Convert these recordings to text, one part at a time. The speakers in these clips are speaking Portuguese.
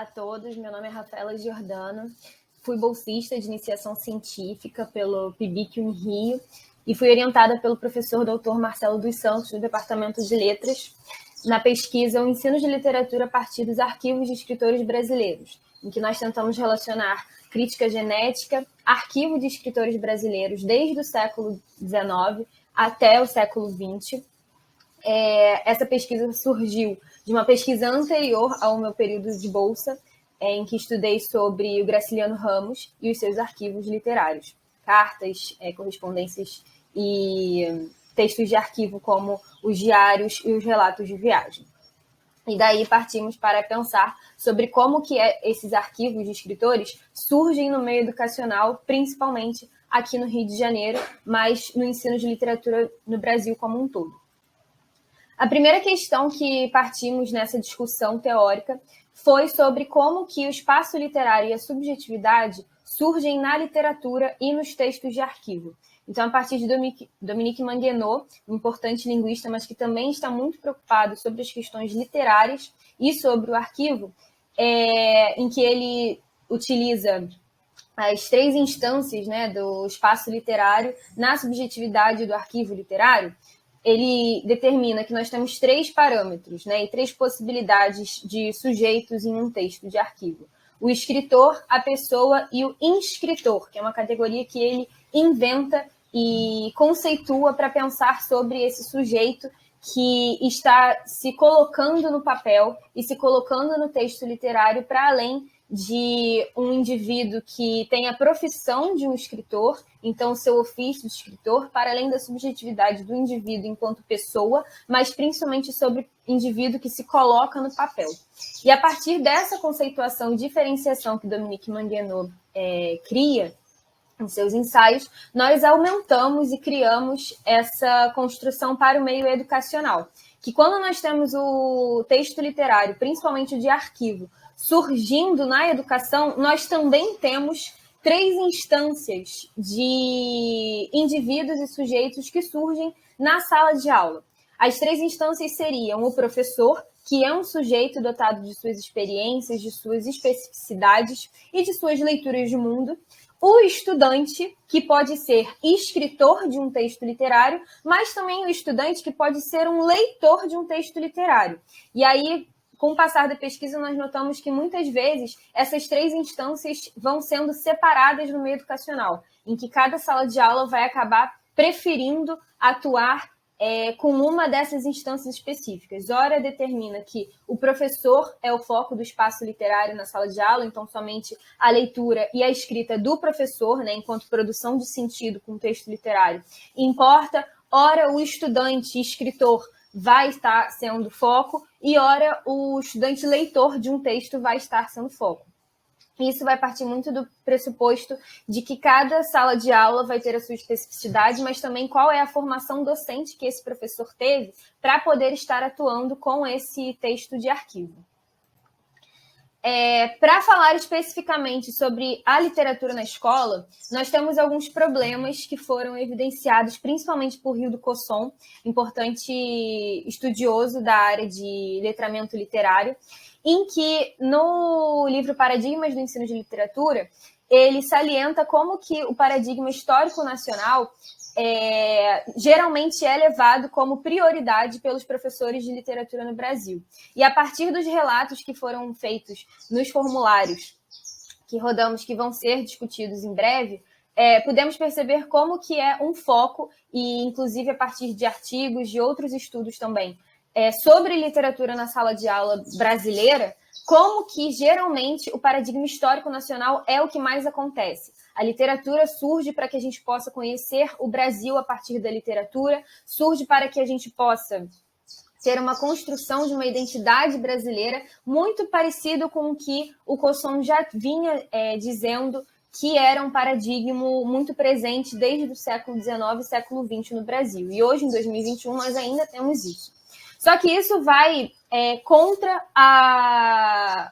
a todos, meu nome é Rafaela Giordano, fui bolsista de iniciação científica pelo PIBIC Unirio e fui orientada pelo professor Dr. Marcelo dos Santos, do Departamento de Letras, na pesquisa O Ensino de Literatura a partir dos arquivos de escritores brasileiros, em que nós tentamos relacionar crítica genética, arquivo de escritores brasileiros desde o século XIX até o século XX. Essa pesquisa surgiu de uma pesquisa anterior ao meu período de bolsa, em que estudei sobre o Graciliano Ramos e os seus arquivos literários, cartas, correspondências e textos de arquivo como os diários e os relatos de viagem. E daí partimos para pensar sobre como que esses arquivos de escritores surgem no meio educacional, principalmente aqui no Rio de Janeiro, mas no ensino de literatura no Brasil como um todo. A primeira questão que partimos nessa discussão teórica foi sobre como que o espaço literário e a subjetividade surgem na literatura e nos textos de arquivo. Então, a partir de Dominique Manguenot, um importante linguista, mas que também está muito preocupado sobre as questões literárias e sobre o arquivo, em que ele utiliza as três instâncias, né, do espaço literário na subjetividade do arquivo literário. Ele determina que nós temos três parâmetros, né, e três possibilidades de sujeitos em um texto de arquivo. O escritor, a pessoa e o inscritor, que é uma categoria que ele inventa e conceitua para pensar sobre esse sujeito que está se colocando no papel e se colocando no texto literário para além de um indivíduo que tem a profissão de um escritor, então o seu ofício de escritor, para além da subjetividade do indivíduo enquanto pessoa, mas principalmente sobre o indivíduo que se coloca no papel. E a partir dessa conceituação e diferenciação que Dominique Manguenot cria em seus ensaios, nós aumentamos e criamos essa construção para o meio educacional, que quando nós temos o texto literário, principalmente de arquivo, surgindo na educação, nós também temos três instâncias de indivíduos e sujeitos que surgem na sala de aula. As três instâncias seriam o professor, que é um sujeito dotado de suas experiências, de suas especificidades e de suas leituras de mundo. O estudante, que pode ser escritor de um texto literário, mas também o estudante que pode ser um leitor de um texto literário. E aí, com o passar da pesquisa, nós notamos que muitas vezes essas três instâncias vão sendo separadas no meio educacional, em que cada sala de aula vai acabar preferindo atuar com uma dessas instâncias específicas. Ora, determina que o professor é o foco do espaço literário na sala de aula, então somente a leitura e a escrita do professor, né, enquanto produção de sentido com o texto literário, importa. Ora, o estudante escritor vai estar sendo foco e, ora, o estudante leitor de um texto vai estar sendo foco. Isso vai partir muito do pressuposto de que cada sala de aula vai ter a sua especificidade, mas também qual é a formação docente que esse professor teve para poder estar atuando com esse texto de arquivo. Para falar especificamente sobre a literatura na escola, nós temos alguns problemas que foram evidenciados principalmente por Hildo Cosson, importante estudioso da área de letramento literário, em que no livro Paradigmas do Ensino de Literatura, ele salienta como que o paradigma histórico nacional geralmente é levado como prioridade pelos professores de literatura no Brasil. E a partir dos relatos que foram feitos nos formulários que rodamos, que vão ser discutidos em breve, podemos perceber como que é um foco, e inclusive a partir de artigos, de outros estudos também, sobre literatura na sala de aula brasileira, como que geralmente o paradigma histórico nacional é o que mais acontece. A literatura surge para que a gente possa conhecer o Brasil a partir da literatura, surge para que a gente possa ter uma construção de uma identidade brasileira muito parecido com o que o Cosson já vinha dizendo que era um paradigma muito presente desde o século XIX e século XX no Brasil. E hoje, em 2021, nós ainda temos isso. Só que isso vai contra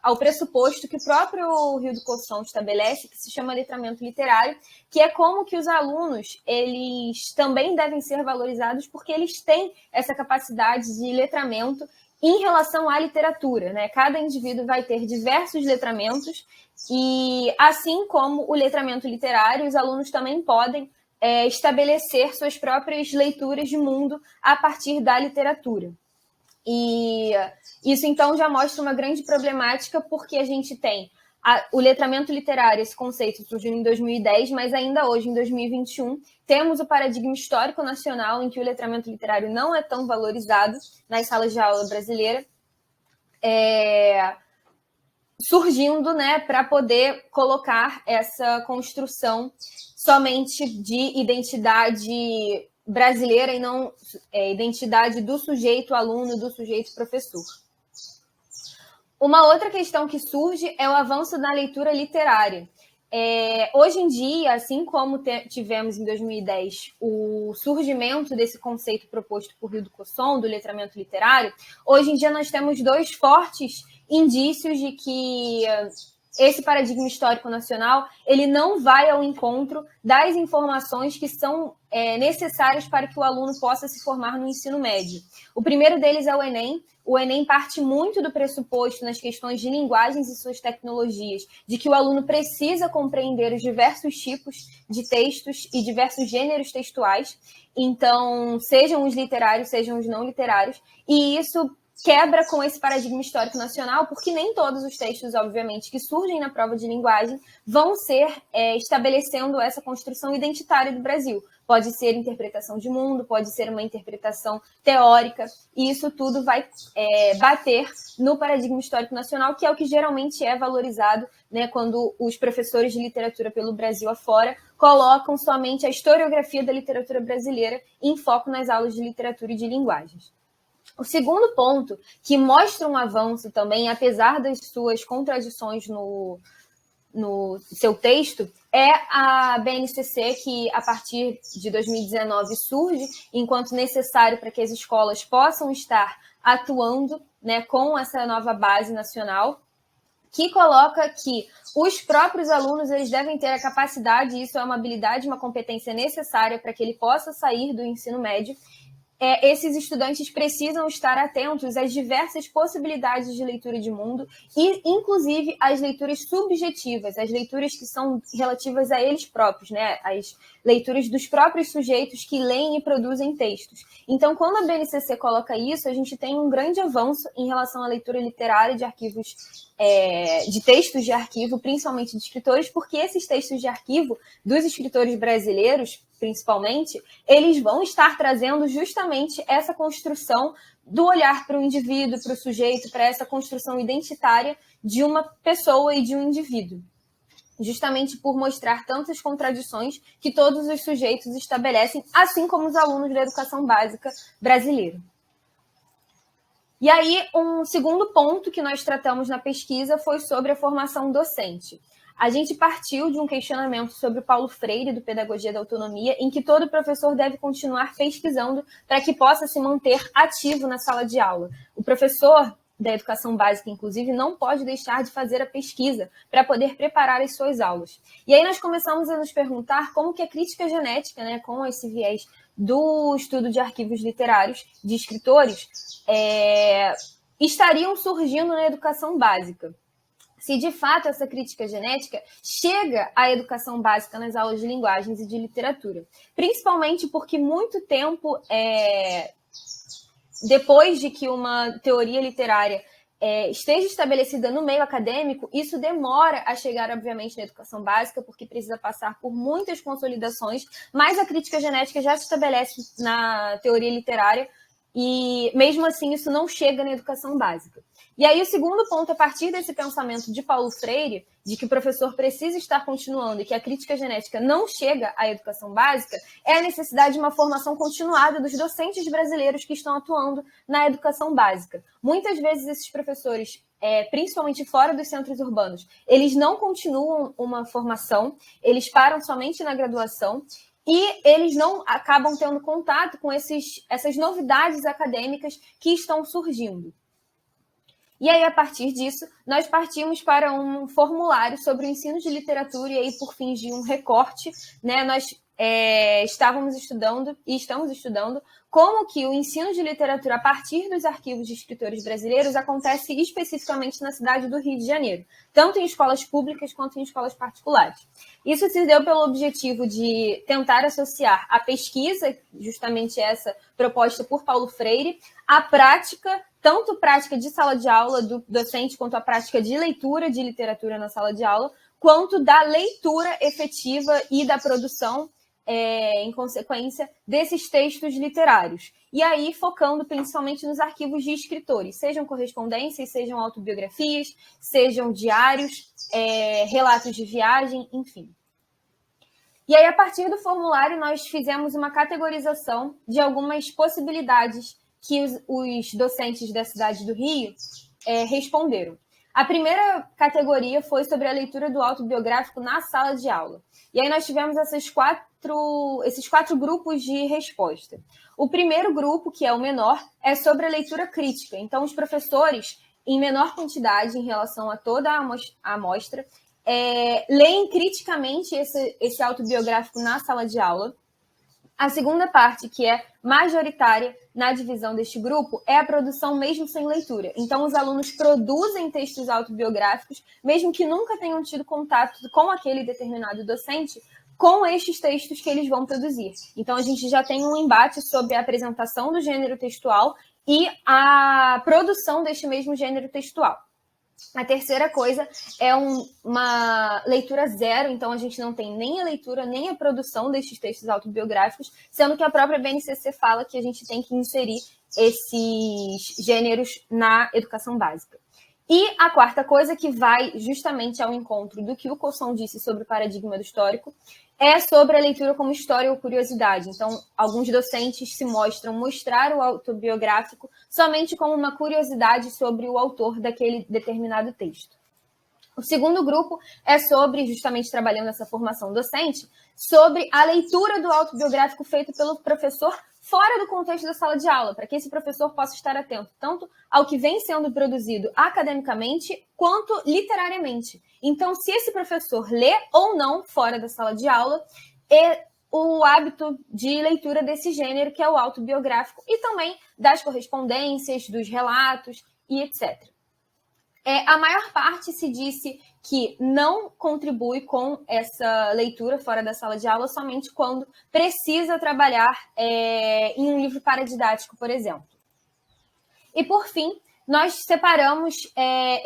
ao pressuposto que o próprio Hildo Cosson estabelece, que se chama letramento literário, que é como que os alunos eles também devem ser valorizados porque eles têm essa capacidade de letramento em relação à literatura, né? Cada indivíduo vai ter diversos letramentos e, assim como o letramento literário, os alunos também podem estabelecer suas próprias leituras de mundo a partir da literatura. E isso, então, já mostra uma grande problemática, porque a gente tem o letramento literário, esse conceito surgiu em 2010, mas ainda hoje, em 2021, temos o paradigma histórico nacional, em que o letramento literário não é tão valorizado nas salas de aula brasileira, surgindo, né, para poder colocar essa construção somente de identidade brasileira e não identidade do sujeito aluno, do sujeito professor. Uma outra questão que surge é o avanço na leitura literária. Hoje em dia, assim como tivemos em 2010 o surgimento desse conceito proposto por Hildo Cosson, do letramento literário, hoje em dia nós temos dois fortes indícios de que esse paradigma histórico nacional ele não vai ao encontro das informações que são necessárias para que o aluno possa se formar no ensino médio. O primeiro deles é o Enem. O Enem parte muito do pressuposto nas questões de linguagens e suas tecnologias, de que o aluno precisa compreender os diversos tipos de textos e diversos gêneros textuais, então, sejam os literários, sejam os não literários, e isso quebra com esse paradigma histórico nacional, porque nem todos os textos, obviamente, que surgem na prova de linguagem vão ser estabelecendo essa construção identitária do Brasil. Pode ser interpretação de mundo, pode ser uma interpretação teórica, e isso tudo vai bater no paradigma histórico nacional, que é o que geralmente é valorizado, né, quando os professores de literatura pelo Brasil afora colocam somente a historiografia da literatura brasileira em foco nas aulas de literatura e de linguagens. O segundo ponto, que mostra um avanço também, apesar das suas contradições no seu texto, é a BNCC, que a partir de 2019 surge enquanto necessário para que as escolas possam estar atuando, né, com essa nova base nacional, que coloca que os próprios alunos eles devem ter a capacidade, isso é uma habilidade, uma competência necessária para que ele possa sair do ensino médio. Esses estudantes precisam estar atentos às diversas possibilidades de leitura de mundo e, inclusive, às leituras subjetivas, as leituras que são relativas a eles próprios, né? As leituras dos próprios sujeitos que leem e produzem textos. Então, quando a BNCC coloca isso, a gente tem um grande avanço em relação à leitura literária de arquivos, de textos de arquivo, principalmente de escritores, porque esses textos de arquivo dos escritores brasileiros, principalmente, eles vão estar trazendo justamente essa construção do olhar para o indivíduo, para o sujeito, para essa construção identitária de uma pessoa e de um indivíduo. Justamente por mostrar tantas contradições que todos os sujeitos estabelecem, assim como os alunos da educação básica brasileira. E aí, um segundo ponto que nós tratamos na pesquisa foi sobre a formação docente. A gente partiu de um questionamento sobre o Paulo Freire, do Pedagogia da Autonomia, em que todo professor deve continuar pesquisando para que possa se manter ativo na sala de aula. O professor da educação básica, inclusive, não pode deixar de fazer a pesquisa para poder preparar as suas aulas. E aí nós começamos a nos perguntar como que a crítica genética, né, com esse viés do estudo de arquivos literários de escritores, estariam surgindo na educação básica. Se de fato essa crítica genética chega à educação básica nas aulas de linguagens e de literatura. Principalmente porque muito tempo, depois de que uma teoria literária esteja estabelecida no meio acadêmico, isso demora a chegar, obviamente, na educação básica, porque precisa passar por muitas consolidações, mas a crítica genética já se estabelece na teoria literária e, mesmo assim, isso não chega na educação básica. E aí, o segundo ponto, a partir desse pensamento de Paulo Freire, de que o professor precisa estar continuando e que a crítica genética não chega à educação básica, é a necessidade de uma formação continuada dos docentes brasileiros que estão atuando na educação básica. Muitas vezes, esses professores, principalmente fora dos centros urbanos, eles não continuam uma formação, eles param somente na graduação, e eles não acabam tendo contato com essas novidades acadêmicas que estão surgindo. E aí, a partir disso, nós partimos para um formulário sobre o ensino de literatura e aí, por fim de um recorte, né, nós estávamos estudando e estamos estudando como que o ensino de literatura a partir dos arquivos de escritores brasileiros acontece especificamente na cidade do Rio de Janeiro, tanto em escolas públicas quanto em escolas particulares. Isso se deu pelo objetivo de tentar associar a pesquisa, justamente essa proposta por Paulo Freire, à prática, tanto prática de sala de aula do docente, quanto a prática de leitura de literatura na sala de aula, quanto da leitura efetiva e da produção, em consequência, desses textos literários. E aí, focando principalmente nos arquivos de escritores, sejam correspondências, sejam autobiografias, sejam diários, relatos de viagem, enfim. E aí, a partir do formulário, nós fizemos uma categorização de algumas possibilidades que os docentes da cidade do Rio responderam. A primeira categoria foi sobre a leitura do autobiográfico na sala de aula. E aí nós tivemos esses quatro grupos de resposta. O primeiro grupo, que é o menor, é sobre a leitura crítica. Então, os professores, em menor quantidade em relação a toda a amostra, leem criticamente esse autobiográfico na sala de aula. A segunda parte, que é majoritária na divisão deste grupo, é a produção mesmo sem leitura. Então, os alunos produzem textos autobiográficos, mesmo que nunca tenham tido contato com aquele determinado docente, com estes textos que eles vão produzir. Então, a gente já tem um embate sobre a apresentação do gênero textual e a produção deste mesmo gênero textual. A terceira coisa é uma leitura zero, então a gente não tem nem a leitura, nem a produção destes textos autobiográficos, sendo que a própria BNCC fala que a gente tem que inserir esses gêneros na educação básica. E a quarta coisa, que vai justamente ao encontro do que o Cosson disse sobre o paradigma do histórico, é sobre a leitura como história ou curiosidade. Então, alguns docentes se mostrar o autobiográfico somente como uma curiosidade sobre o autor daquele determinado texto. O segundo grupo é sobre, justamente trabalhando essa formação docente, sobre a leitura do autobiográfico feito pelo professor fora do contexto da sala de aula, para que esse professor possa estar atento tanto ao que vem sendo produzido academicamente quanto literariamente. Então, se esse professor lê ou não fora da sala de aula, é o hábito de leitura desse gênero, que é o autobiográfico, e também das correspondências, dos relatos e etc. A maior parte se disse que não contribui com essa leitura fora da sala de aula somente quando precisa trabalhar em um livro paradidático, por exemplo. E, por fim, nós separamos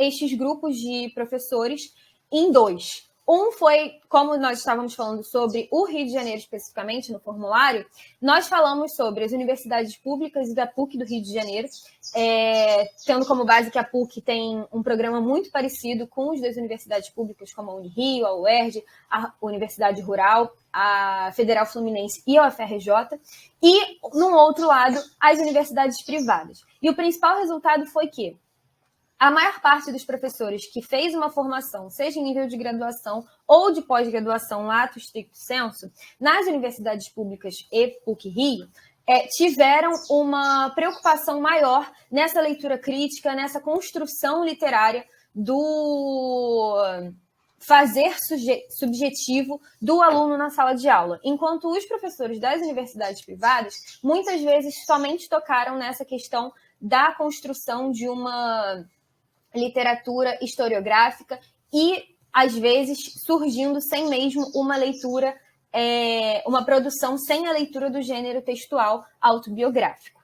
estes grupos de professores em dois. Um foi, como nós estávamos falando sobre o Rio de Janeiro especificamente, no formulário, nós falamos sobre as universidades públicas e da PUC do Rio de Janeiro, tendo como base que a PUC tem um programa muito parecido com os das universidades públicas, como a Unirio, a UERJ, a Universidade Rural, a Federal Fluminense e a UFRJ, e, no outro lado, as universidades privadas. E o principal resultado foi que a maior parte dos professores que fez uma formação, seja em nível de graduação ou de pós-graduação, lato stricto sensu, nas universidades públicas e PUC-Rio, tiveram uma preocupação maior nessa leitura crítica, nessa construção literária do fazer subjetivo do aluno na sala de aula, enquanto os professores das universidades privadas muitas vezes somente tocaram nessa questão da construção de uma literatura historiográfica e, às vezes, surgindo sem mesmo uma leitura, uma produção sem a leitura do gênero textual autobiográfico.